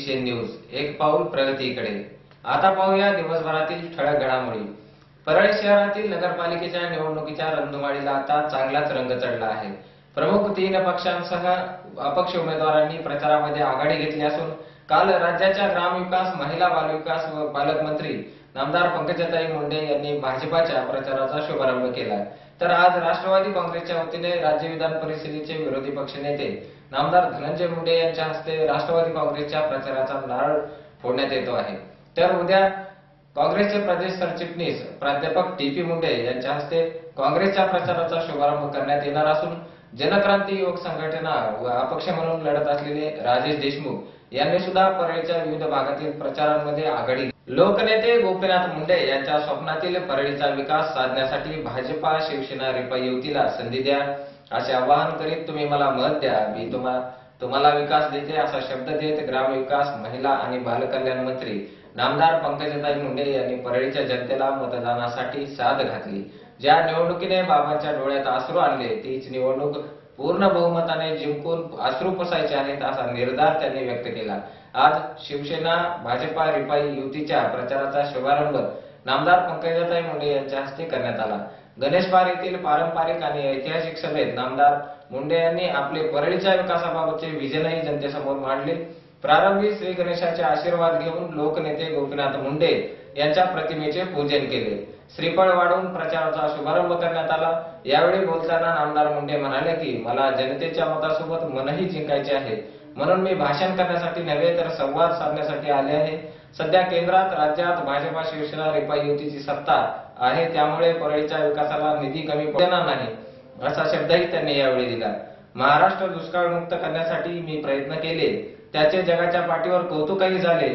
Asian news, एक पाऊल प्रगतीकडे। आता पाहूया दिवसभरातील ठळक घडामोडी। परळी शहरातील नगरपालिकेच्या निवडणुकीच्या रणधुमाळीला आता चांगलाच रंग चढला आहे। प्रमुख 3 पक्षांसह अपक्ष उमेदवारांनी प्रचारामध्ये आघाडी घेतली असून काल राज्याच्या ग्रामविकास, महिला बालविकास व पालकमंत्री नामदार पंकजाताई मुंडे यांनी भाजपाच्या प्रचाराचा शुभारंभ केला। तर आज राष्ट्रवादी काँग्रेसच्या वतीने राज्य विधान परिषदेचे विरोधी पक्षनेते नामदार धनंजय मुंडे यांच्या हस्ते राष्ट्रवादी काँग्रेसच्या प्रचाराचा नारळ फोडण्यात येतो आहे। तर उद्या काँग्रेसचे प्रदेश सरचिटणीस प्राध्यापक टी.पी. मुंडे यांच्या हस्ते काँग्रेसच्या प्रचाराचा शुभारंभ करण्यात येणार असून जनक्रांती युवक संघटना व अपक्ष म्हणून लढत असलेले राजेश देशमुख यांनी सुद्धा परळीच्या विविध भागातील प्रचारांमध्ये आघाडी घेतली। लोकनेते गोपीनाथ मुंडे यांच्या स्वप्नातील परळीचा विकास साधण्यासाठी भाजपा, शिवसेना, रिपाई युतीला संधी द्या असे आवाहन करीत तुम्ही मला मत द्या, मी तुम्हाला विकास देते असा शब्द देत ग्रामविकास, महिला आणि बालकल्याण मंत्री नामदार पंकजाताई मुंडे यांनी परळीच्या जनतेला मतदानासाठी साद घातली। ज्या निवडणुकीने बाबांच्या डोळ्यात अश्रू आणले तीच निवडणूक पूर्ण बहुमताने जिंकून अश्रू पुसायचे आहेत असा निर्धार त्यांनी व्यक्त केला। आज शिवसेना, भाजपा, रिपाई युतीच्या प्रचाराचा शुभारंभ नामदार पंकजाताई मुंडे यांच्या हस्ते करण्यात आला। गणेशबार येथील पारंपरिक आणि ऐतिहासिक सभेत नामदार मुंडे यांनी आपले परळीच्या विकासाबाबतचे विजनही जनतेसमोर मांडले। प्रारंभी श्री गणेशाचे आशीर्वाद घेऊन लोकनेते गोपीनाथ मुंडे यांच्या प्रतिमेचे पूजन केले। श्रीफळ वाढून प्रचाराचा शुभारंभ करण्यात आला। यावेळी बोलताना नामदार मुंडे म्हणाले की मला जनतेच्या मतासोबत मनही जिंकायचे आहे, म्हणून मी भाषण करण्यासाठी नव्हे तर संवाद साधण्यासाठी आले आहे। सध्या केंद्रात, राज्यात भाजपा, शिवसेना, रिपाई युतीची सत्ता आहे, त्यामुळे परळीच्या विकासाला निधी कमी पडणार नाही असा शब्दही त्यांनी यावेळी दिला। महाराष्ट्र दुष्काळमुक्त करण्यासाठी मी प्रयत्न केले, त्याचे जगाच्या पाठीवर कौतुकही झाले।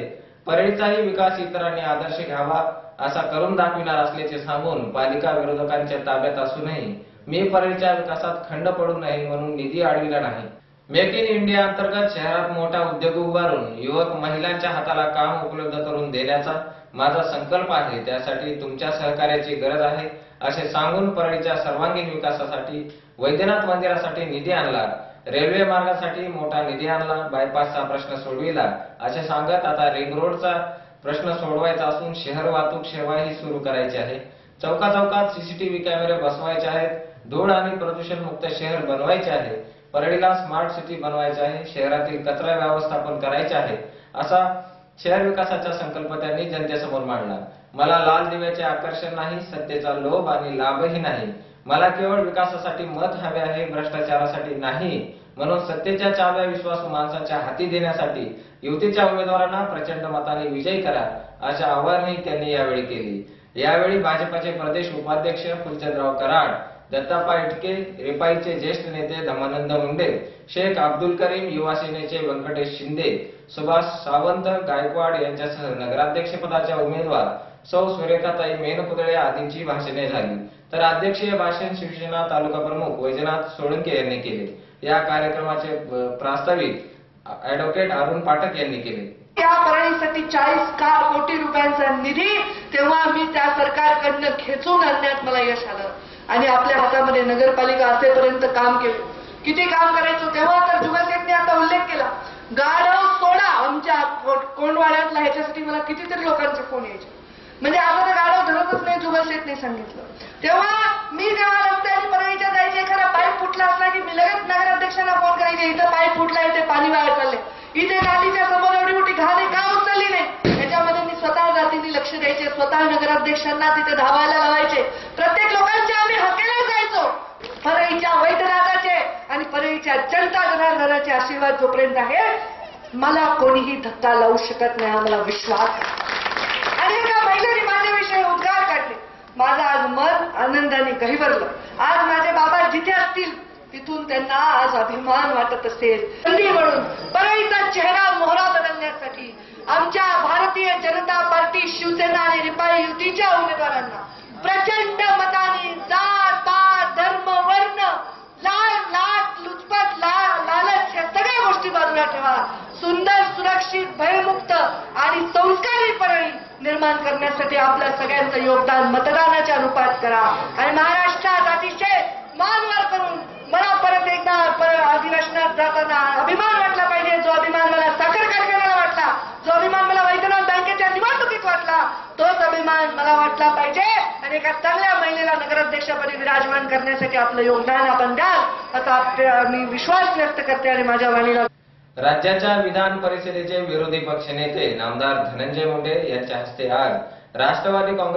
परळीचाही विकास इतरांनी आदर्श घ्यावा असा करून दाखविणार असल्याचे सांगून पालिका विरोधकांच्या ताब्यात असूनही मी परळीच्या विकासात खंड पडू नये म्हणून निधी अडविला नाही। मेक इन इंडिया अंतर्गत शहरात मोठा उद्योग उभारून युवक महिलांच्या हाताला काम उपलब्ध करून देण्याचा माझा संकल्प आहे, त्यासाठी तुमच्या सहकार्याची गरज आहे असे सांगून परळीच्या सर्वांगीण विकासासाठी वैद्यनाथ मंदिरासाठी निधी आणला, रेल्वे मार्गासाठी मोठा निधी आणला, बायपासचा प्रश्न सोडविला असे सांगत आता रिंग रोडचा प्रश्न सोडवायचा असून शहर वाहतूक सेवाही सुरू करायची आहे। चौकाचौकात सीसीटीव्ही कॅमेरे बसवायचे आहेत, धूळ आणि प्रदूषण मुक्त शहर बनवायचे आहे, परळीला स्मार्ट सिटी बनवायचे आहे, शहरातील कचरा व्यवस्थापन करायचे आहे असा शहर विकासाचा संकल्प त्यांनी जनतेसमोर मांडला। मला लाल दिव्याचे आकर्षण नाही, सत्तेचा लोभ आणि लाभही नाही, मला केवळ विकासासाठी मत हवे आहे, भ्रष्टाचारासाठी नाही, म्हणून सत्तेच्या चाव्या विश्वासू माणसाच्या हाती देण्यासाठी युतीच्या उमेदवारांना प्रचंड मताने विजयी करा असे आवाहनही त्यांनी यावेळी केले। यावेळी भाजपाचे प्रदेश उपाध्यक्ष फुलचंदराव कराड, दत्तापा इटके, रिपाईचे ज्येष्ठ नेते धमानंद मुंडे, शेख अब्दुल करीम, युवा सेनेचे व्यंकटेश शिंदे, सुभाष सावंत गायकवाड यांच्यासह नगराध्यक्षपदाच्या उमेदवार सौ सुरेखाताई मेनपुतळे आदींची भाषणे झाली। तर अध्यक्षीय भाषण शिवसेना तालुका प्रमुख वैजनाथ सोळंके यांनी केले। या कार्यक्रमाचे प्रास्ताविक ॲडव्होकेट अरुण पाठक यांनी केले। या परळीसाठी 40 कोटी रुपयांचा निधी तेव्हा मी त्या सरकारकडनं खेचून आणण्यात मला यश आलं आणि आपल्या हातामध्ये नगरपालिका असेपर्यंत काम केलं। किती काम करायचं तेव्हा तर जुगासेटने आता उल्लेख केला, गाढव सोडा आमच्या कोंडवाड्यातला, ह्याच्यासाठी मला कितीतरी लोकांचे फोन यायचे, म्हणजे आता तर गाढव धरतच नाही जुगासेटने सांगितलं। तेव्हा मी जेव्हा रस्त्याने परळीच्या जायचे, एखादा पाईप फुटला असला की मी लगेच नगराध्यक्षांना फोन करायचे, इथं पाईप फुटला, इथे पाणी वाया चालले, इथे नालीच्या समोर एवढी मोठी घाण आहे, का उचलली नाही? याच्यामध्ये मी स्वतः जातीने लक्ष द्यायचे, स्वतः नगराध्यक्षांना तिथे धावायला लावायचे, प्रत्येक लोकांचे आम्ही हकेला जायचो। परळीच्या वैद्यनाथाचे आणि परळीच्या जनता जनार्दनाचे आशीर्वाद जोपर्यंत आहे मला कोणीही धक्का लावू शकत नाही हा मला विश्वास आहे। आणि एका महिलेने माझ्याविषयी उद्गार काढले, माझं आज मन आनंदाने गहिवरलं। आज माझे बाबा जिथे असतील तिथून त्यांना आज अभिमान वाटत असेल। संधी म्हणून परळीचा चेहरा मोहरा बदलण्यासाठी आमच्या भारतीय जनता पार्टी, शिवसेना आणि रिपाई युतीच्या उमेदवारांना प्रचंड मताने जात, पात, धर्म, वर्ण, लाट, लुचपत, लालच या सगळ्या गोष्टी बाजूला ठेवा, सुंदर, सुरक्षित, भयमुक्त आणि संस्कारी परळी निर्माण करण्यासाठी आपल्या सगळ्यांचं योगदान मतदानाच्या रूपात करा आणि महाराष्ट्रात अतिशय मानवर करून मला परत एकदा अधिवेशनात जाताना अभिमान वाटला पाहिजे, जो अभिमान मला साखर कारखान्याला वाटला तोच अभिमान मला वाटला पाहिजे आणि एका चांगल्या महिलेला नगराध्यक्षपदी विराजमान करण्यासाठी आपलं योगदान आपण द्याल असा मी विश्वास व्यक्त करते आणि माझ्या वाणीला. राज्याच्या विधान परिषदेचे विरोधी पक्षनेते नामदार धनंजय मुंडे यांच्या हस्ते आज राष्ट्रवादी काँग्रेस